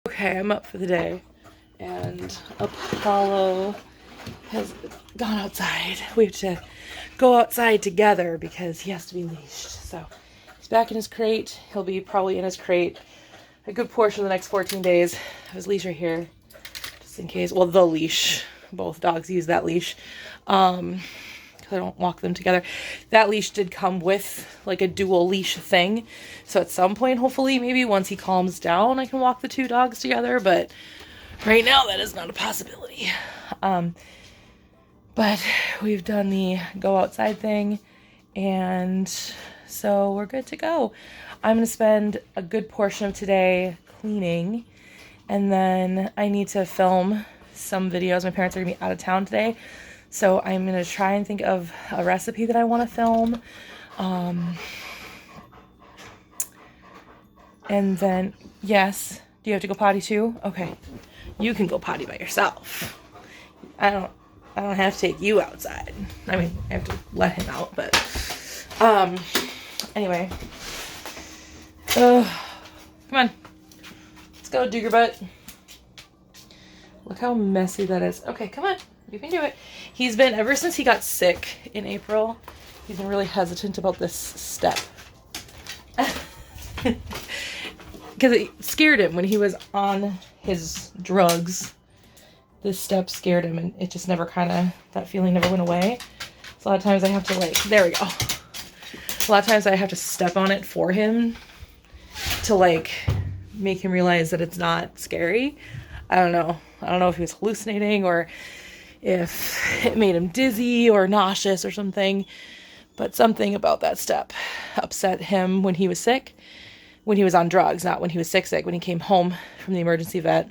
Okay, I'm up for the day, and Apollo has gone outside. We have to go outside together because he has to be leashed. So he's back in his crate. He'll be probably in his crate a good portion of the next 14 days. I have his leash right here, just in case. Well, the leash. Both dogs use that leash. I don't walk them together. That leash did come with like a dual leash thing. So at some point, hopefully, maybe once he calms down, I can walk the two dogs together. But right now, that is not a possibility. But we've done the go outside thing. And so we're good to go. I'm going to spend a good portion of today cleaning. And then I need to film some videos. My parents are going to be out of town today. So I'm going to try and think of a recipe that I want to film. And then, yes. Do you have to go potty too? Okay. You can go potty by yourself. I don't have to take you outside. I mean, I have to let him out, but, anyway. Come on. Let's go, Digger Butt. Look how messy that is. Okay, come on. You can do it. He's been, ever since he got sick in April, he's been really hesitant about this step. Because it scared him when he was on his drugs. This step scared him, and it just never that feeling never went away. So a lot of times I have to there we go. A lot of times I have to step on it for him to make him realize that it's not scary. I don't know. I don't know if he was hallucinating or if it made him dizzy or nauseous or something, but something about that step upset him when he was sick, when he was on drugs, not when he was sick, when he came home from the emergency vet.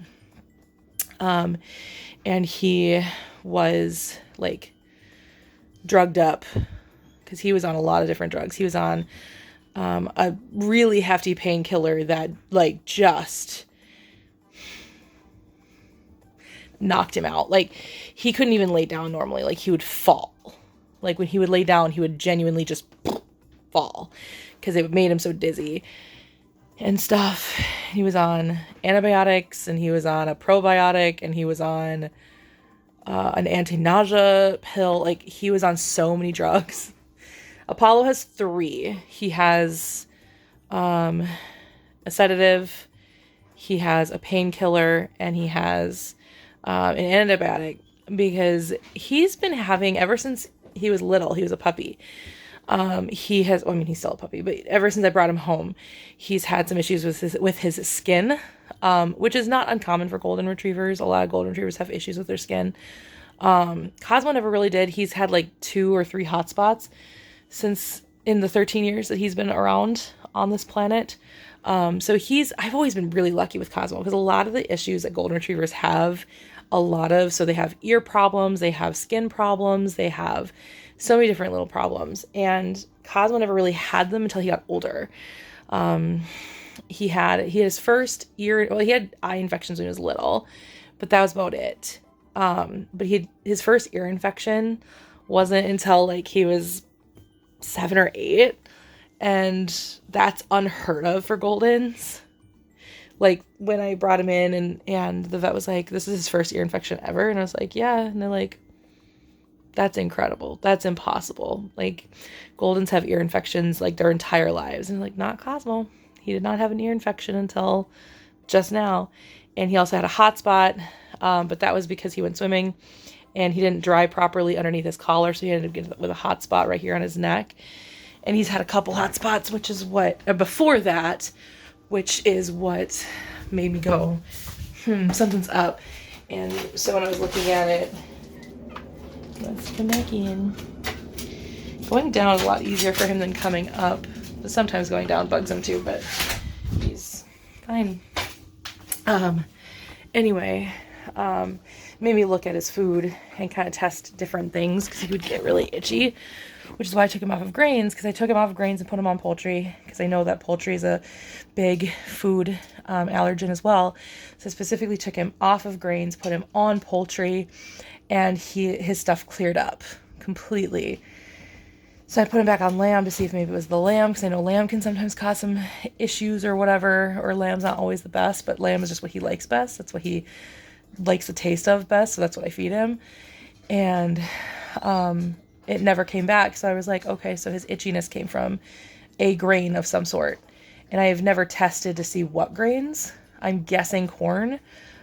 And he was drugged up because he was on a lot of different drugs. He was on a really hefty painkiller that just knocked him out. He couldn't even lay down normally. He would fall. When he would lay down, he would genuinely just fall because it made him so dizzy and stuff. He was on antibiotics, and he was on a probiotic, and he was on an anti-nausea pill. He was on so many drugs. Apollo has 3. He has a sedative, he has a painkiller, and he has an antibiotic, because he's been having, ever since he was little, he was a puppy. He's still a puppy, but ever since I brought him home, he's had some issues with his skin, which is not uncommon for golden retrievers. A lot of golden retrievers have issues with their skin. Cosmo never really did. He's had 2 or 3 hot spots since in the 13 years that he's been around on this planet. So I've always been really lucky with Cosmo, because a lot of the issues that golden retrievers have, so they have ear problems, they have skin problems, they have so many different little problems. And Cosmo never really had them until he got older. He had his first ear, he had eye infections when he was little, but that was about it. But his first ear infection wasn't until he was 7 or 8. And that's unheard of for Goldens. When I brought him in and the vet was like, this is his first ear infection ever. And I was like, yeah. And they're like, that's incredible. That's impossible. Goldens have ear infections their entire lives. And not Cosmo. He did not have an ear infection until just now. And he also had a hot spot. But that was because he went swimming and he didn't dry properly underneath his collar. So he ended up getting with a hot spot right here on his neck. And he's had a couple hot spots, which is what made me go, something's up. And so when I was looking at it, let's come back in. Going down is a lot easier for him than coming up. But sometimes going down bugs him too, but he's fine. Anyway, made me look at his food and kind of test different things, because he would get really itchy, which is why I took him off of grains, because I took him off of grains and put him on poultry, because I know that poultry is a big food allergen as well. So I specifically took him off of grains, put him on poultry, and his stuff cleared up completely. So I put him back on lamb to see if maybe it was the lamb, because I know lamb can sometimes cause some issues or whatever, or lamb's not always the best, but lamb is just what he likes best. That's what he likes the taste of best, so that's what I feed him. And it never came back, so I was like, okay, so his itchiness came from a grain of some sort. And I have never tested to see what grains. I'm guessing corn,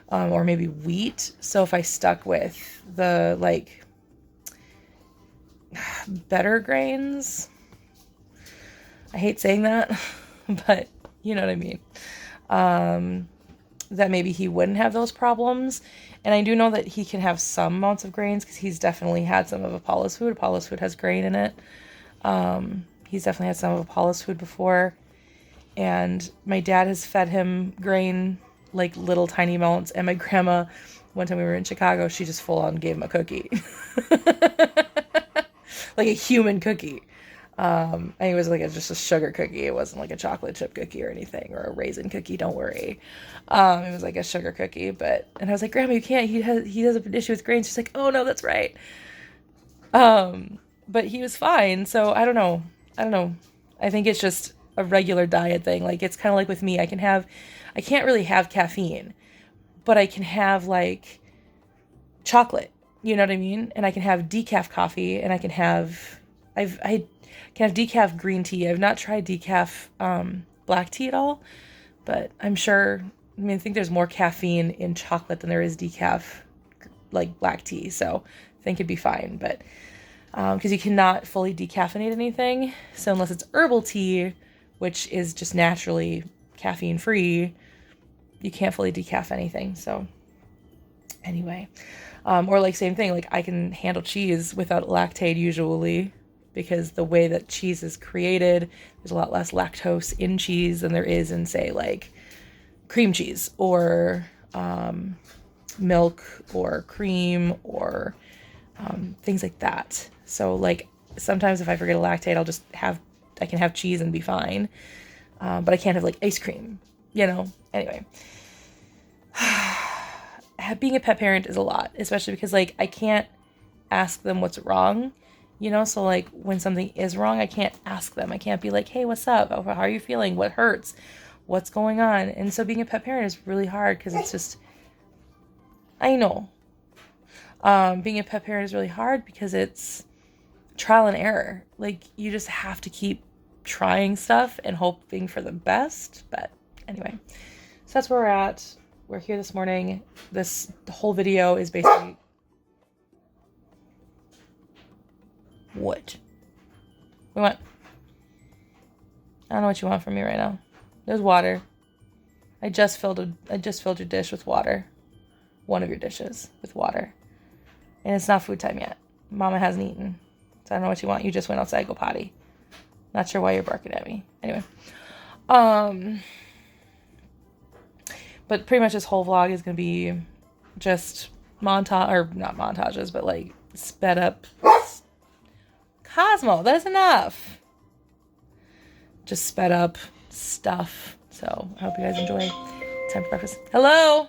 or maybe wheat. So if I stuck with the, like, better grains, I hate saying that, but you know what I mean, that maybe he wouldn't have those problems. And I do know that he can have some amounts of grains, because he's definitely had some of Apollo's food. Apollo's food has grain in it. He's definitely had some of Apollo's food before, and my dad has fed him grain, like little tiny amounts, and my grandma, one time we were in Chicago, she just full on gave him a cookie. Like a human cookie. And it was like just a sugar cookie. It wasn't like a chocolate chip cookie or anything, or a raisin cookie, don't worry. It was like a sugar cookie, and I was like, Grandma, you can't, he has an issue with grains. She's like, oh no, that's right. But he was fine, so I don't know. I think it's just a regular diet thing. Like, it's kind of like with me, I can't really have caffeine, but I can have like chocolate, you know what I mean? And I can have decaf coffee, and I can have decaf green tea. I've not tried decaf black tea at all, but I'm sure, I think there's more caffeine in chocolate than there is decaf, like, black tea, so I think it'd be fine. But because you cannot fully decaffeinate anything, so unless it's herbal tea, which is just naturally caffeine free, you can't fully decaf anything. So anyway, or like same thing, like I can handle cheese without lactate usually, because the way that cheese is created, there's a lot less lactose in cheese than there is in, say, like cream cheese or milk or cream or things like that. So like sometimes if I forget a lactate, I can have cheese and be fine, but I can't have like ice cream, you know. Anyway, being a pet parent is a lot, especially because like I can't ask them what's wrong, you know. So like when something is wrong, I can't ask them. I can't be like, hey, what's up? How are you feeling? What hurts? What's going on? And so being a pet parent is really hard, because it's just, I know, being a pet parent is really hard because it's trial and error. Like, you just have to keep trying stuff and hoping for the best. But anyway, so that's where we're at. We're here this morning. The whole video is basically what we want. I don't know what you want from me right now. There's water. I just filled your dish with water. One of your dishes with water. And it's not food time yet. Mama hasn't eaten. So I don't know what you want. You just went outside, go potty. Not sure why you're barking at me. Anyway. But pretty much this whole vlog is going to be just not montages, but like sped up. Cosmo, that's enough. Just sped up stuff. So I hope you guys enjoy. Time for breakfast. Hello.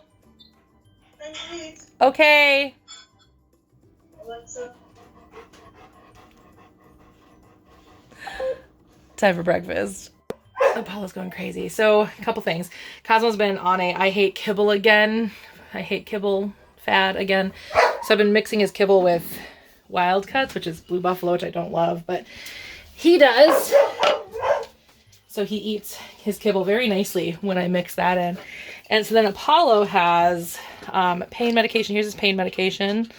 Okay. Time for breakfast. Apollo's going crazy. So a couple things. Cosmo's been on I hate kibble again. I hate kibble fad again. So I've been mixing his kibble with Wild Cuts, which is Blue Buffalo, which I don't love, but he does. So he eats his kibble very nicely when I mix that in. And so then Apollo has pain medication. Here's his pain medication.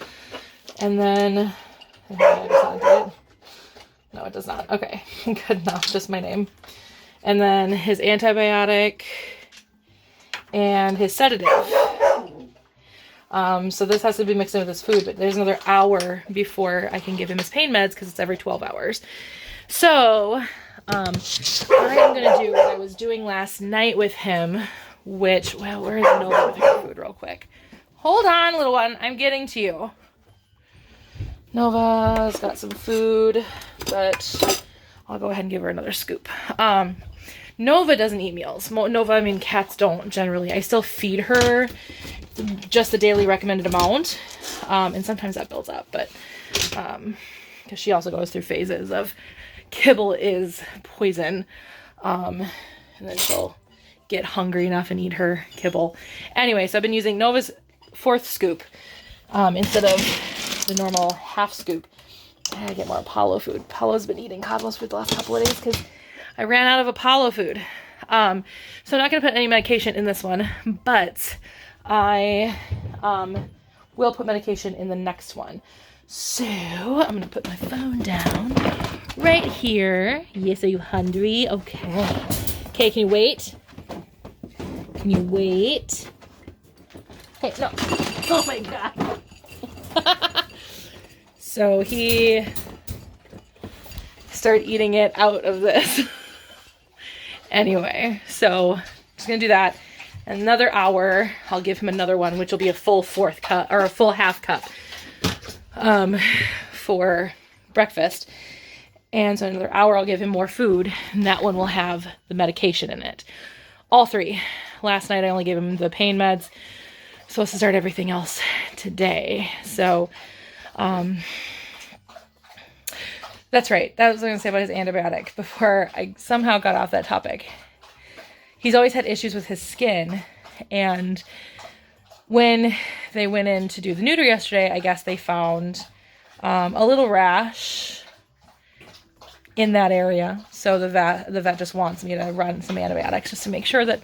And then, no, it does not. Okay, good enough. Just my name. And then his antibiotic and his sedative. So this has to be mixed in with his food, but there's another hour before I can give him his pain meds, because it's every 12 hours. So I am going to do what I was doing last night with him, which, well, where is Nova with her food real quick? Hold on, little one. I'm getting to you. Nova's got some food, but I'll go ahead and give her another scoop. Nova doesn't eat meals. Nova, cats don't generally. I still feed her just the daily recommended amount, and sometimes that builds up, but because she also goes through phases of kibble is poison. And then she'll get hungry enough and eat her kibble. Anyway, so I've been using Nova's 4th scoop instead of the normal half scoop. I gotta get more Apollo food. Apollo's been eating Cosmos food the last couple of days because I ran out of Apollo food. So I'm not gonna put any medication in this one, but I will put medication in the next one. So I'm gonna put my phone down right here. Yes, are you hungry? Okay. Okay, can you wait? Can you wait? Hey, no. Oh my God. So he started eating it out of this. Anyway, so I'm just gonna do that. Another hour, I'll give him another one, which will be a full 4th cup or a full half cup for breakfast. And so another hour, I'll give him more food, and that one will have the medication in it. All 3. Last night, I only gave him the pain meds. Supposed to start everything else today. So, that's right. That was what I was going to say about his antibiotic before I somehow got off that topic. He's always had issues with his skin, and when they went in to do the neuter yesterday, I guess they found a little rash in that area. So the vet just wants me to run some antibiotics just to make sure that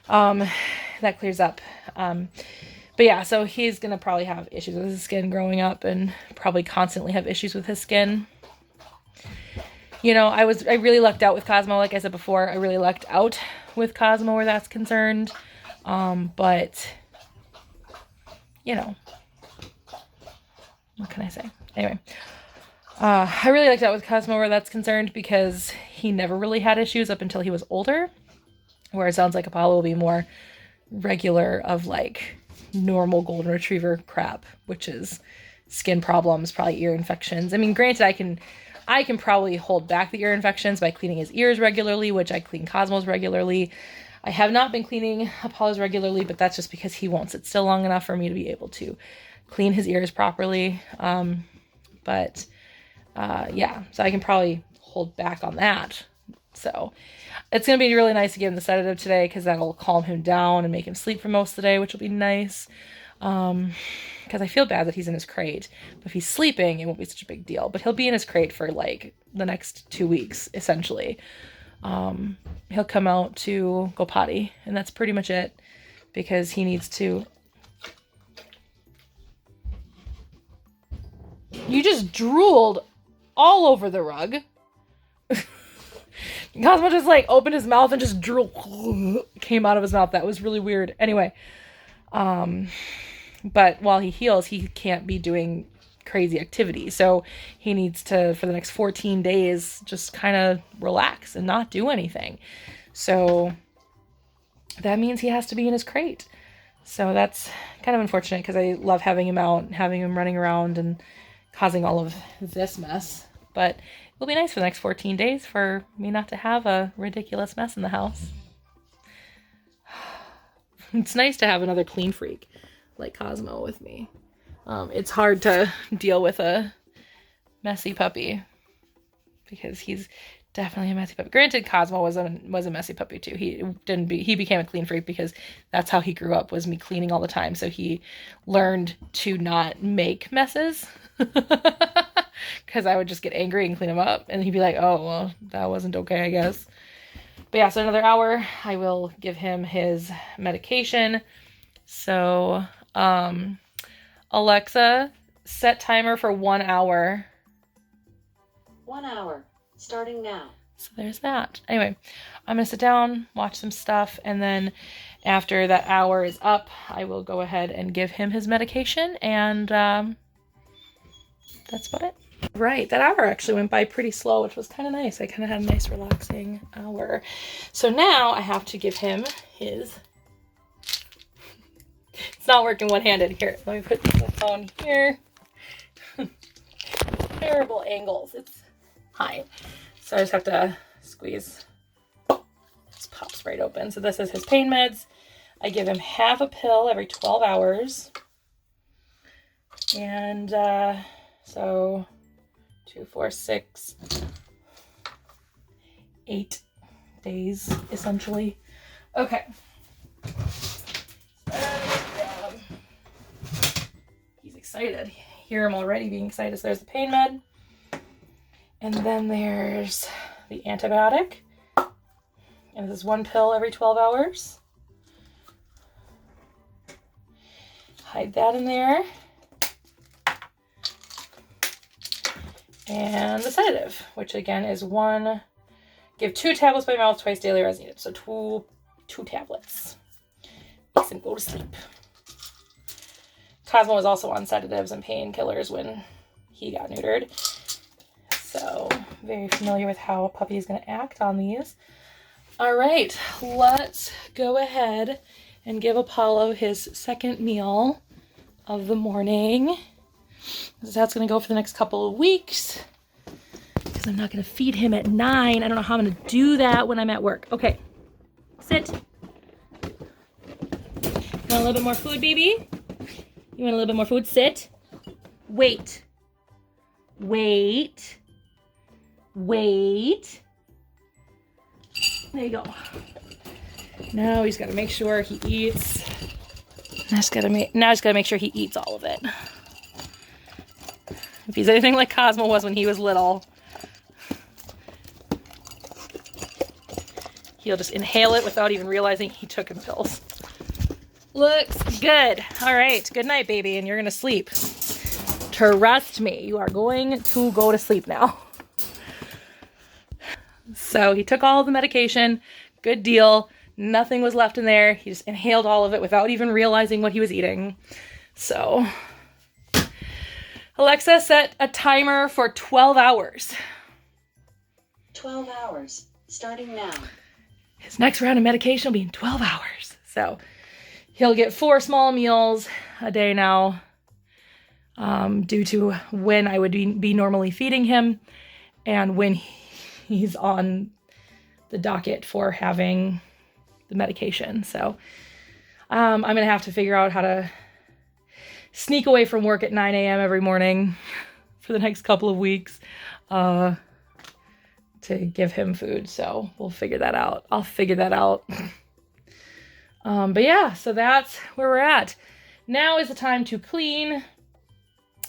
that clears up. But yeah, so he's gonna probably have issues with his skin growing up and probably constantly have issues with his skin. You know, I really lucked out with Cosmo. Like I said before, I really lucked out with Cosmo where that's concerned. But you know, what can I say? Anyway, I really lucked out with Cosmo where that's concerned because he never really had issues up until he was older. Where it sounds like Apollo will be more regular of like normal golden retriever crap, which is skin problems, probably ear infections. I mean, granted, I can probably hold back the ear infections by cleaning his ears regularly, which I clean Cosmo's regularly. I have not been cleaning Apollo's regularly, but that's just because he won't sit still long enough for me to be able to clean his ears properly. Yeah, so I can probably hold back on that. So it's going to be really nice to give him the sedative today because that'll calm him down and make him sleep for most of the day, which will be nice. Because I feel bad that he's in his crate. But if he's sleeping, it won't be such a big deal. But he'll be in his crate for like the next 2 weeks, essentially. He'll come out to go potty, and that's pretty much it. Because he needs to... You just drooled all over the rug. Cosmo just like opened his mouth and just drool came out of his mouth. That was really weird. Anyway, but while he heals, he can't be doing crazy activity. So he needs to, for the next 14 days, just kind of relax and not do anything. So that means he has to be in his crate. So that's kind of unfortunate because I love having him out, having him running around and causing all of this mess. But it'll be nice for the next 14 days for me not to have a ridiculous mess in the house. It's nice to have another clean freak like Cosmo with me. It's hard to deal with a messy puppy because he's definitely a messy puppy. Granted, Cosmo was a messy puppy too. He became a clean freak because that's how he grew up, was me cleaning all the time. So he learned to not make messes. Because I would just get angry and clean him up, and he'd be like, oh, well, that wasn't okay, I guess. But yeah, so another hour, I will give him his medication. So, Alexa, set timer for 1 hour. 1 hour, starting now. So there's that. Anyway, I'm going to sit down, watch some stuff, and then after that hour is up, I will go ahead and give him his medication, and that's about it. Right, that hour actually went by pretty slow, which was kind of nice. I kind of had a nice relaxing hour. So now I have to give him his... It's not working one-handed. Here, let me put the phone here. Terrible angles. It's high. So I just have to squeeze. This pops right open. So this is his pain meds. I give him half a pill every 12 hours. And so 2, 4, 6, 8 days, essentially. Okay. He's excited. Hear him already being excited. So there's the pain med. And then there's the antibiotic. And this is 1 pill every 12 hours. Hide that in there. And the sedative, which again is give 2 tablets by mouth twice daily or as needed. So two tablets. Makes him go to sleep. Cosmo was also on sedatives and painkillers when he got neutered. So very familiar with how a puppy is going to act on these. All right, let's go ahead and give Apollo his second meal of the morning. This is how it's going to go for the next couple of weeks. Because I'm not going to feed him at 9. I don't know how I'm going to do that when I'm at work. Okay, sit. You want a little bit more food, baby? You want a little bit more food? Sit. Wait. Wait. Wait. There you go. Now he's got to make sure he eats. Now he's got to make sure he eats all of it. If he's anything like Cosmo was when he was little, he'll just inhale it without even realizing he took his pills. Looks good. All right. Good night, baby. And you're going to sleep. Trust me. You are going to go to sleep now. So he took all of the medication. Good deal. Nothing was left in there. He just inhaled all of it without even realizing what he was eating. So Alexa, set a timer for 12 hours. 12 hours, starting now. His next round of medication will be in 12 hours. So he'll get 4 small meals a day now, due to when I would be normally feeding him and when he's on the docket for having the medication. So I'm going to have to figure out how to sneak away from work at 9 a.m. every morning for the next couple of weeks to give him food. So we'll figure that out. I'll figure that out. But yeah, so that's where we're at. Now is the time to clean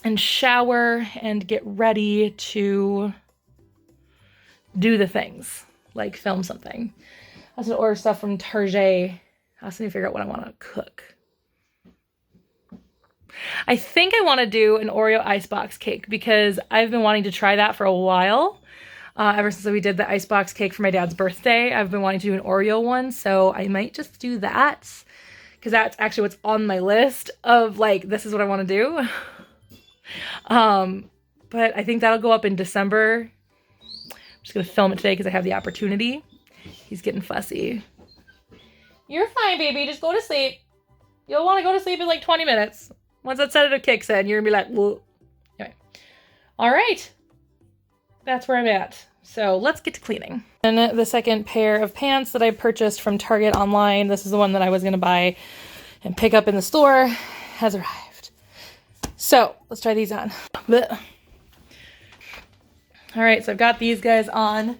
and shower and get ready to do the things, like film something. I was going to order stuff from Target. I also need to figure out what I want to cook. I think I want to do an Oreo icebox cake because I've been wanting to try that for a while. Ever since we did the icebox cake for my dad's birthday, I've been wanting to do an Oreo one. So I might just do that because that's actually what's on my list of like, this is what I want to do. But I think that'll go up in December. I'm just going to film it today because I have the opportunity. He's getting fussy. You're fine, baby. Just go to sleep. You'll want to go to sleep in like 20 minutes. Once that sedative kicks in, you're going to be like, whoa. Anyway. All right. That's where I'm at. So let's get to cleaning. And the second pair of pants that I purchased from Target online, this is the one that I was going to buy and pick up in the store, has arrived. So let's try these on. Blech. All right, so I've got these guys on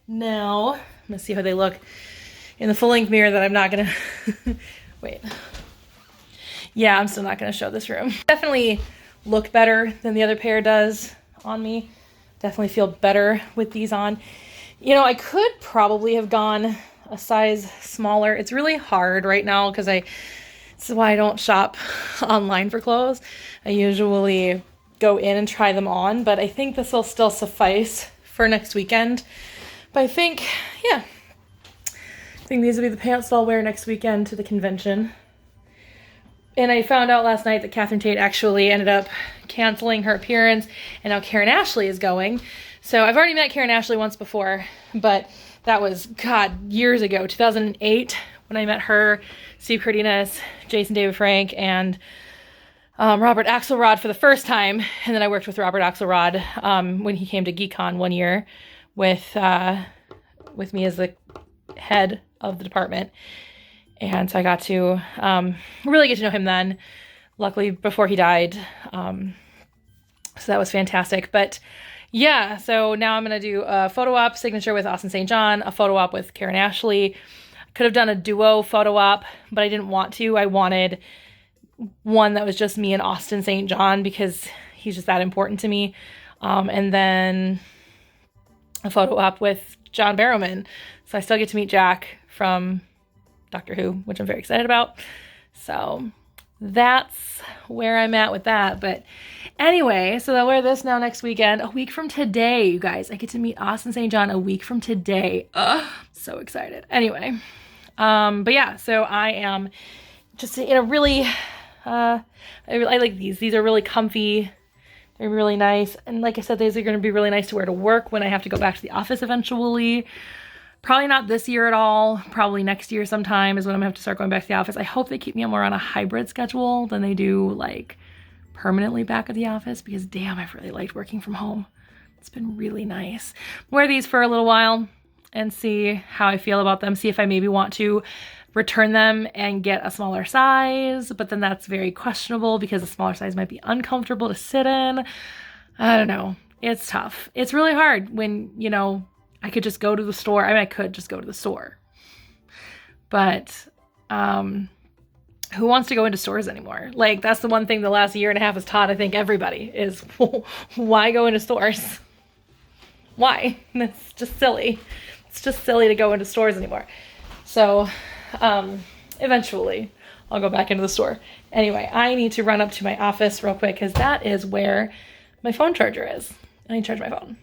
now. I'm going to see how they look in the full-length mirror that I'm not going to... Wait. Yeah, I'm still not going to show this room. Definitely look better than the other pair does on me. Definitely feel better with these on. You know, I could probably have gone a size smaller. It's really hard right now because this is why I don't shop online for clothes. I usually go in and try them on, but I think this will still suffice for next weekend. But I think, yeah, I think these will be the pants that I'll wear next weekend to the convention. And I found out last night that Catherine Tate actually ended up canceling her appearance, and now Karen Ashley is going. So I've already met Karen Ashley once before, but that was, God, years ago, 2008, when I met her, Steve Cardenas, Jason David Frank, and Robert Axelrod for the first time. And then I worked with Robert Axelrod when he came to GeekCon one year with me as the head of the department. And so I got to really get to know him then, luckily before he died. So that was fantastic. But yeah, so now I'm going to do a photo op signature with Austin St. John, a photo op with Karen Ashley. Could have done a duo photo op, but I didn't want to. I wanted one that was just me and Austin St. John because he's just that important to me. And then a photo op with John Barrowman. So I still get to meet Jack from Doctor Who, which I'm very excited about. So that's where I'm at with that. But anyway, so I'll wear this now next weekend. A week from today, you guys. I get to meet Austin St. John a week from today. So excited. Anyway, but yeah, so I am just in a really, I like these. These are really comfy. They're really nice. And like I said, these are going to be really nice to wear to work when I have to go back to the office eventually. Probably not this year at all. Probably next year sometime is when I'm going to have to start going back to the office. I hope they keep me more on a hybrid schedule than they do like permanently back at the office because damn, I've really liked working from home. It's been really nice. Wear these for a little while and see how I feel about them. See if I maybe want to return them and get a smaller size, but then that's very questionable because a smaller size might be uncomfortable to sit in. I don't know. It's tough. It's really hard when, you know, I could just go to the store. I mean, I could just go to the store, but who wants to go into stores anymore? Like, that's the one thing the last year and a half has taught, I think, everybody is why go into stores? Why? It's just silly. It's just silly to go into stores anymore. So eventually I'll go back into the store. Anyway, I need to run up to my office real quick because that is where my phone charger is. I need to charge my phone.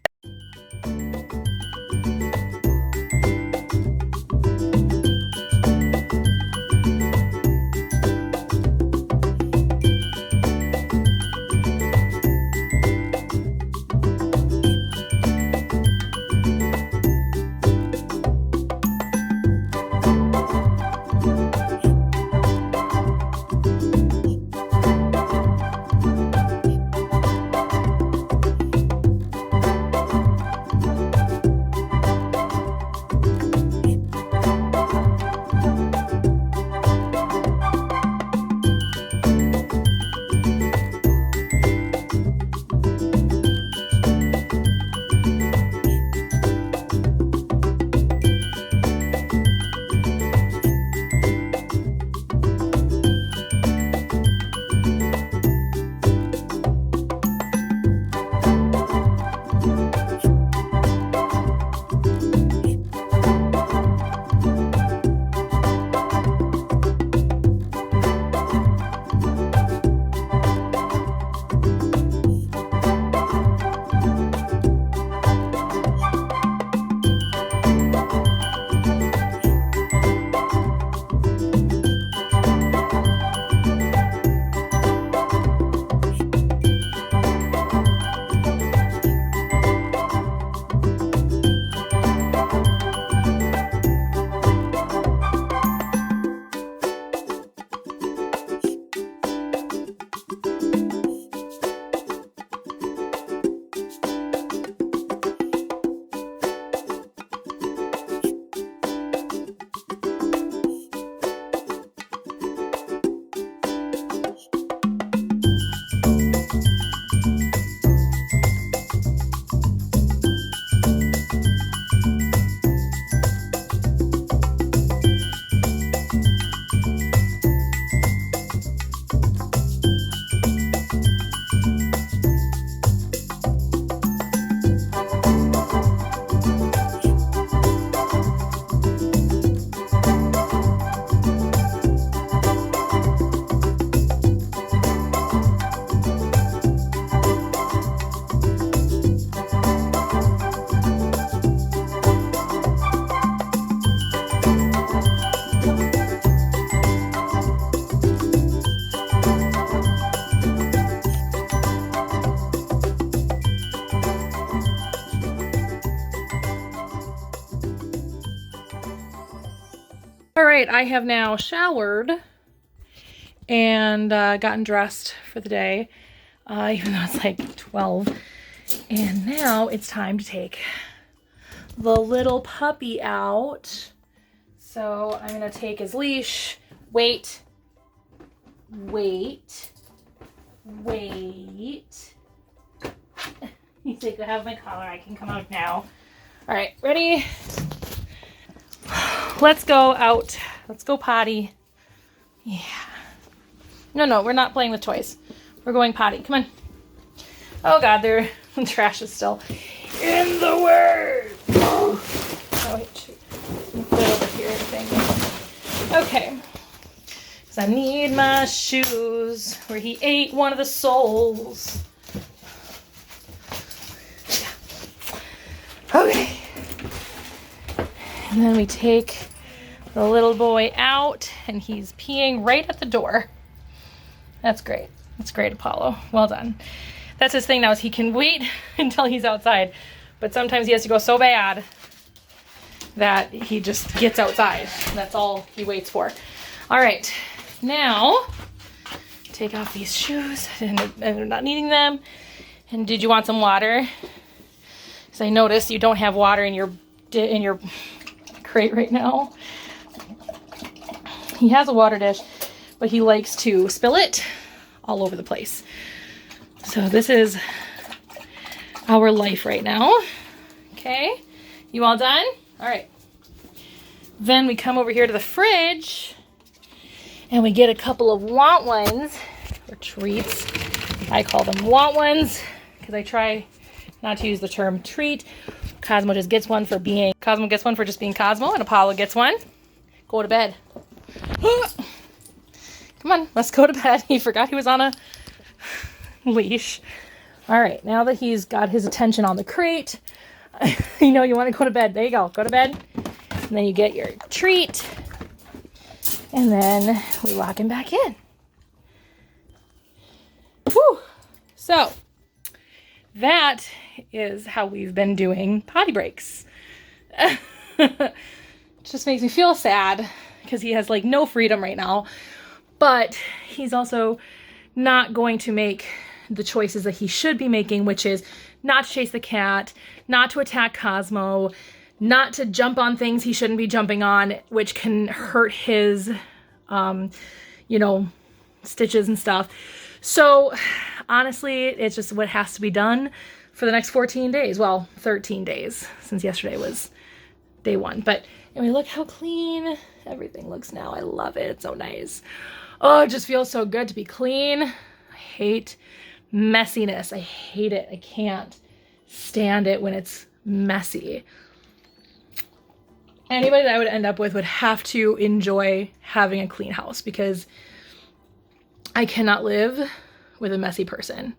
All right, I have now showered and gotten dressed for the day, even though it's like 12. And now it's time to take the little puppy out. So I'm gonna take his leash. Wait. You say, go have my collar. I can come out now. All right, ready? Let's go out. Let's go potty. Yeah. No, we're not playing with toys. We're going potty. Come on. Oh, God, the trash is still in the way. Oh, shoot. Let me put it over here. Okay. Because I need my shoes where he ate one of the soles. Okay. And then we take the little boy out, and he's peeing right at the door. That's great. That's great, Apollo. Well done. That's his thing now, is he can wait until he's outside, but sometimes he has to go so bad that he just gets outside. That's all he waits for. All right, now take off these shoes, and I'm not needing them. And did you want some water? Because I noticed you don't have water in your crate right now. He has a water dish, but he likes to spill it all over the place. So this is our life right now. Okay, you all done? All right. Then we come over here to the fridge and we get a couple of want ones, or treats. I call them want ones because I try not to use the term treat. Cosmo just gets one for just being Cosmo, and Apollo gets one. Go to bed. Come on, let's go to bed. He forgot he was on a leash. All right, now that he's got his attention on the crate, you know you want to go to bed. There you go. Go to bed. And then you get your treat. And then we lock him back in. Whew. So that is how we've been doing potty breaks. It just makes me feel sad because he has like no freedom right now. But he's also not going to make the choices that he should be making, which is not to chase the cat, not to attack Cosmo, not to jump on things he shouldn't be jumping on, which can hurt his, stitches and stuff. So honestly, it's just what has to be done for the next 14 days. Well, 13 days, since yesterday was day 1. But anyway, look how clean everything looks now. I love it. It's so nice. Oh, it just feels so good to be clean. I hate messiness. I hate it. I can't stand it when it's messy. Anybody that I would end up with would have to enjoy having a clean house, because I cannot live with a messy person.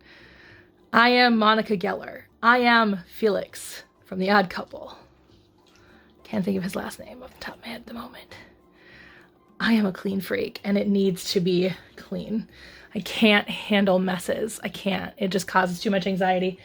I am Monica Geller. I am Felix from The Odd Couple. Can't think of his last name off the top of my head at the moment. I am a clean freak, and it needs to be clean. I can't handle messes. I can't. It just causes too much anxiety.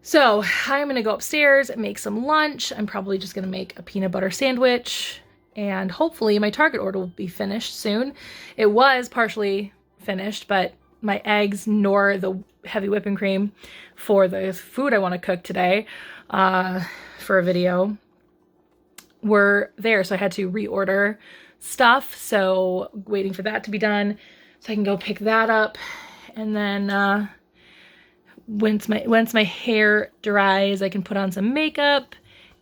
So I'm going to go upstairs and make some lunch. I'm probably just going to make a peanut butter sandwich, and hopefully my Target order will be finished soon. It was partially finished, but my eggs nor the heavy whipping cream for the food I want to cook today for a video were there. So I had to reorder stuff. So waiting for that to be done so I can go pick that up. And then once my hair dries, I can put on some makeup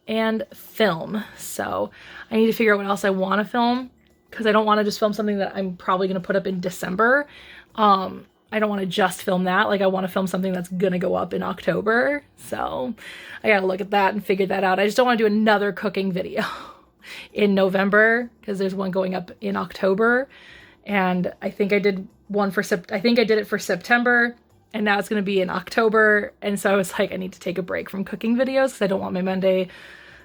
and film. So I need to figure out what else I want to film, because I don't want to just film something that I'm probably going to put up in December. I don't want to just film that. Like, I want to film something that's going to go up in October. So I got to look at that and figure that out. I just don't want to do another cooking video in November, because there's one going up in October. And I think I did one for I think I did it for September, and now it's going to be in October. And so I was like, I need to take a break from cooking videos, because I don't want my Monday,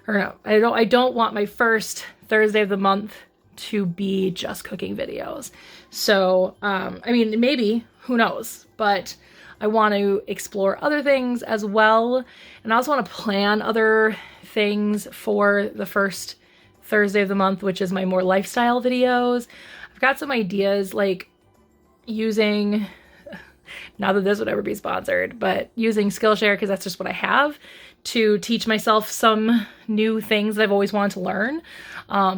or no, I don't want my first Thursday of the month to be just cooking videos. So, I mean, maybe, who knows, but I want to explore other things as well. And I also want to plan other things for the first Thursday of the month, which is my more lifestyle videos. I've got some ideas, like using, not that this would ever be sponsored, but using Skillshare, because that's just what I have, to teach myself some new things that I've always wanted to learn.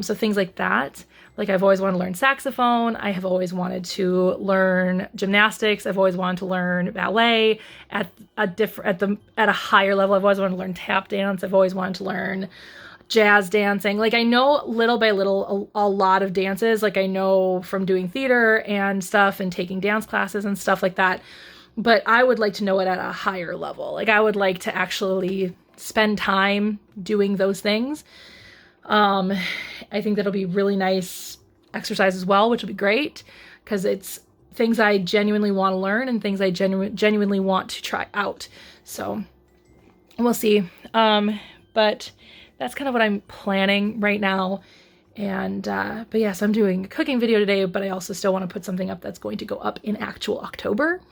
So things like that. Like I've always wanted to learn saxophone. I have always wanted to learn gymnastics. I've always wanted to learn ballet at a higher level. I've always wanted to learn tap dance. I've always wanted to learn jazz dancing. Like I know little by little a lot of dances. Like I know from doing theater and stuff and taking dance classes and stuff like that. But I would like to know it at a higher level. Like I would like to actually spend time doing those things. I think that'll be really nice exercise as well, which will be great because it's things I genuinely want to learn and things I genuinely want to try out. So we'll see. But that's kind of what I'm planning right now. And, but yes, I'm doing a cooking video today, but I also still want to put something up that's going to go up in actual October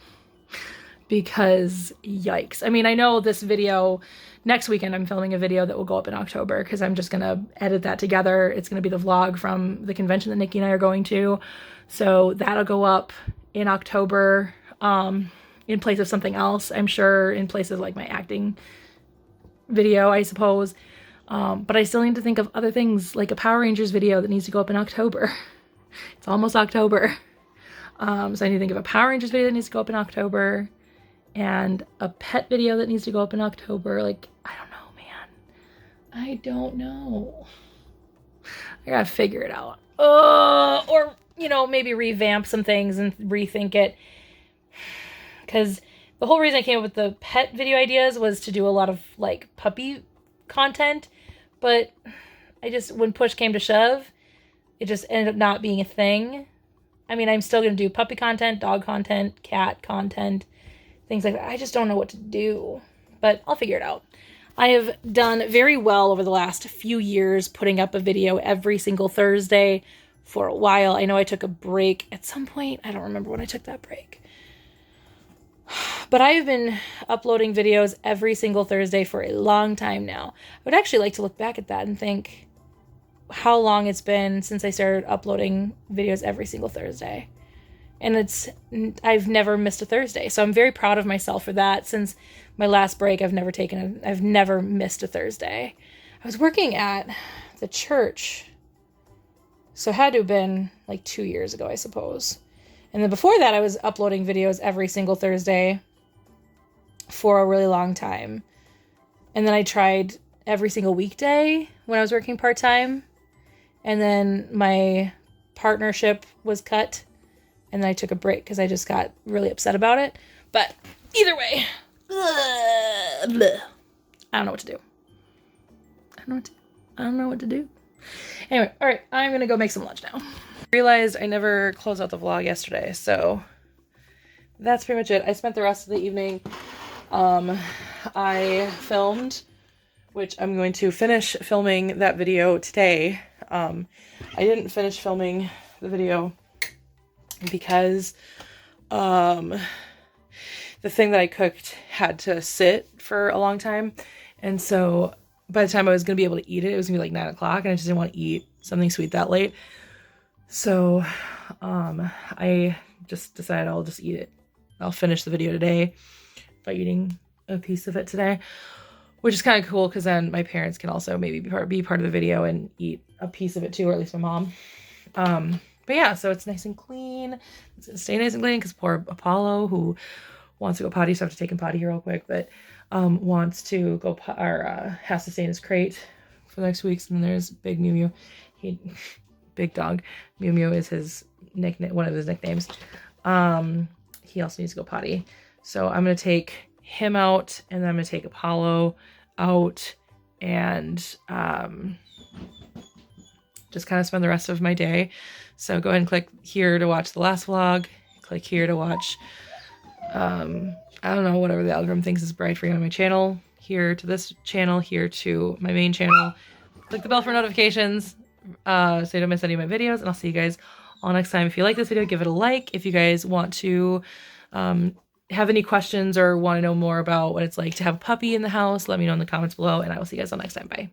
because yikes. I mean, I know this video next weekend, I'm filming a video that will go up in October because I'm just going to edit that together. It's going to be the vlog from the convention that Nikki and I are going to. So that'll go up in October, in place of something else. I'm sure in places like my acting video, I suppose. But I still need to think of other things like a Power Rangers video that needs to go up in October. It's almost October. So I need to think of a Power Rangers video that needs to go up in October and a pet video that needs to go up in October. Like, I don't know, man. I don't know. I gotta figure it out. Or, you know, maybe revamp some things and rethink it. Because the whole reason I came up with the pet video ideas was to do a lot of, like, puppy content. But I just, when push came to shove, it just ended up not being a thing. I mean, I'm still going to do puppy content, dog content, cat content, things like that. I just don't know what to do, but I'll figure it out. I have done very well over the last few years putting up a video every single Thursday for a while. I know I took a break at some point. I don't remember when I took that break. But I have been uploading videos every single Thursday for a long time now. I would actually like to look back at that and think how long it's been since I started uploading videos every single Thursday. And I've never missed a Thursday. So I'm very proud of myself for that. Since my last break, I've never missed a Thursday. I was working at the church. So it had to have been like 2 years ago, I suppose. And then before that, I was uploading videos every single Thursday for a really long time. And then I tried every single weekday when I was working part-time. And then my partnership was cut. And then I took a break because I just got really upset about it. But either way, I don't know what to do. I don't know what to do. Anyway, all right, I'm going to go make some lunch now. I realized I never closed out the vlog yesterday, so that's pretty much it. I spent the rest of the evening, I filmed, which I'm going to finish filming that video today. I didn't finish filming the video because the thing that I cooked had to sit for a long time. And so by the time I was going to be able to eat it, it was going to be like 9 o'clock and I just didn't want to eat something sweet that late. So I just decided I'll just eat it. I'll finish the video today by eating a piece of it today, which is kind of cool because then my parents can also maybe be part of the video and eat a piece of it too, or at least my mom. But yeah, so it's nice and clean. It's gonna stay nice and clean because poor Apollo, who wants to go potty, so I have to take him potty here real quick, but wants to go has to stay in his crate for the next weeks. And then there's Big Mew Mew. Big dog. Mew Mew is his nickname, one of his nicknames. He also needs to go potty. So I'm gonna take him out, and then I'm gonna take Apollo out, and just kind of spend the rest of my day. So go ahead and click here to watch the last vlog. Click here to watch, I don't know, whatever the algorithm thinks is bright for you on my channel. Here to this channel, here to my main channel. Click the bell for notifications so you don't miss any of my videos. And I'll see you guys all next time. If you like this video, give it a like. If you guys want to have any questions or want to know more about what it's like to have a puppy in the house, let me know in the comments below. And I will see you guys all next time. Bye.